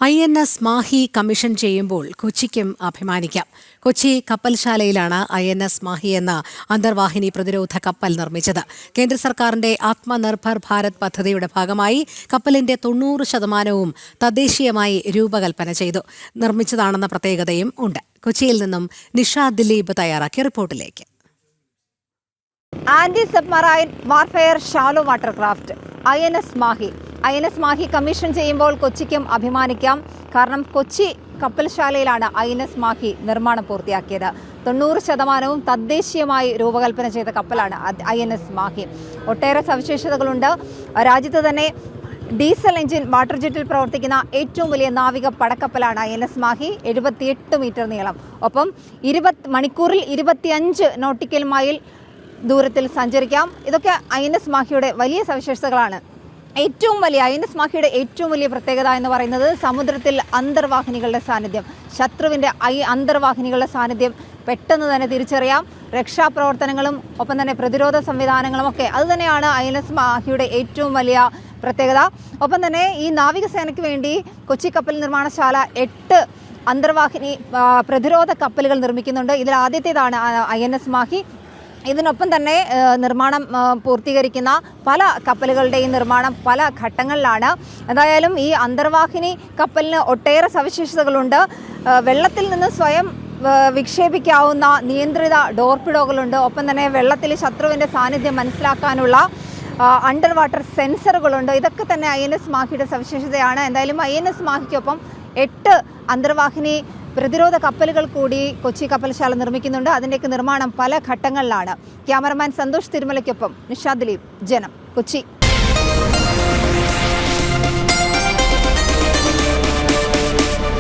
INS Mahe commission ചെയ്യുമ്പോൾ കൊച്ചിക്കും അഭിമാനിക്കാം. കൊച്ചി കപ്പൽശാലയിലാണ് INS മാഹി എന്ന അന്തർവാഹിനി പ്രതിരോധ കപ്പൽ നിർമ്മിച്ചത്. കേന്ദ്ര സർക്കാരിന്റെ ആത്മനിർഭർ ഭാരത് പദ്ധതിയുടെ ഭാഗമായി കപ്പലിന്റെ 90% തദ്ദേശീയമായി രൂപകൽപ്പന ചെയ്തു നിർമ്മിച്ചതാണെന്ന പ്രത്യേകതയും ഉണ്ട്. കൊച്ചിയിൽ നിന്നും നിഷ ദിലീപ് തയ്യാറാക്കിയ റിപ്പോർട്ടിലേക്ക്. Anti submarine warfare shallow watercraft INS Mahe commission ചെയ്യുമ്പോൾ കൊച്ചിക്കും അഭിമാനിക്കാം. കാരണം കൊച്ചി കപ്പൽശാലയിലാണ് INS മാഹി നിർമ്മാണം പൂർത്തിയാക്കിയത്. 90% തദ്ദേശീയമായി രൂപകൽപ്പന ചെയ്ത കപ്പലാണ് INS മാഹി. ഒട്ടേറെ സവിശേഷതകളുണ്ട്. രാജ്യത്ത് തന്നെ ഡീസൽ എഞ്ചിൻ വാട്ടർ ജെറ്റിൽ പ്രവർത്തിക്കുന്ന ഏറ്റവും വലിയ നാവിക പടക്കപ്പലാണ് INS മാഹി. 78 മീറ്റർ നീളം. ഒപ്പം മണിക്കൂറിൽ 25 നോട്ടിക്കൽ മൈൽ ദൂരത്തിൽ സഞ്ചരിക്കാം. ഇതൊക്കെ INS മാഹിയുടെ വലിയ സവിശേഷതകളാണ്. INS മാഹിയുടെ ഏറ്റവും വലിയ പ്രത്യേകത എന്ന് പറയുന്നത് സമുദ്രത്തിൽ അന്തർവാഹിനികളുടെ സാന്നിധ്യം. ശത്രുവിൻ്റെ അന്തർവാഹിനികളുടെ സാന്നിധ്യം പെട്ടെന്ന് തന്നെ തിരിച്ചറിയാം. രക്ഷാപ്രവർത്തനങ്ങളും ഒപ്പം തന്നെ പ്രതിരോധ സംവിധാനങ്ങളും ഒക്കെ അതുതന്നെയാണ് INS മാഹിയുടെ ഏറ്റവും വലിയ പ്രത്യേകത. ഒപ്പം തന്നെ ഈ നാവികസേനയ്ക്ക് വേണ്ടി കൊച്ചി കപ്പൽ നിർമ്മാണശാല 8 അന്തർവാഹിനി പ്രതിരോധ കപ്പലുകൾ നിർമ്മിക്കുന്നുണ്ട്. ഇതിൽ ആദ്യത്തേതാണ് INS മാഹി. ഇതിനൊപ്പം തന്നെ നിർമ്മാണം പൂർത്തീകരിക്കുന്ന പല കപ്പലുകളുടെയും നിർമ്മാണം പല ഘട്ടങ്ങളിലാണ്. എന്തായാലും ഈ അന്തർവാഹിനി കപ്പലിന് ഒട്ടേറെ സവിശേഷതകളുണ്ട്. വെള്ളത്തിൽ നിന്ന് സ്വയം വിക്ഷേപിക്കാവുന്ന നിയന്ത്രിത ഡോർപിഡോകളുണ്ട്. ഒപ്പം തന്നെ വെള്ളത്തിൽ ശത്രുവിൻ്റെ സാന്നിധ്യം മനസ്സിലാക്കാനുള്ള അണ്ടർ വാട്ടർ സെൻസറുകളുണ്ട്. ഇതൊക്കെ തന്നെ INS മാഹിയുടെ സവിശേഷതയാണ്. എന്തായാലും INS മാഹിക്കൊപ്പം 8 അന്തർവാഹിനി പ്രതിരോധ കപ്പലുകൾ കൂടി കൊച്ചി കപ്പൽശാല നിർമ്മിക്കുന്നുണ്ട്. അതിൻ്റെയൊക്കെ നിർമ്മാണം പല ഘട്ടങ്ങളിലാണ്. ക്യാമറമാൻ സന്തോഷ് തിരുമലയ്ക്കൊപ്പം നിഷ ദിലീപ്, ജനം, കൊച്ചി.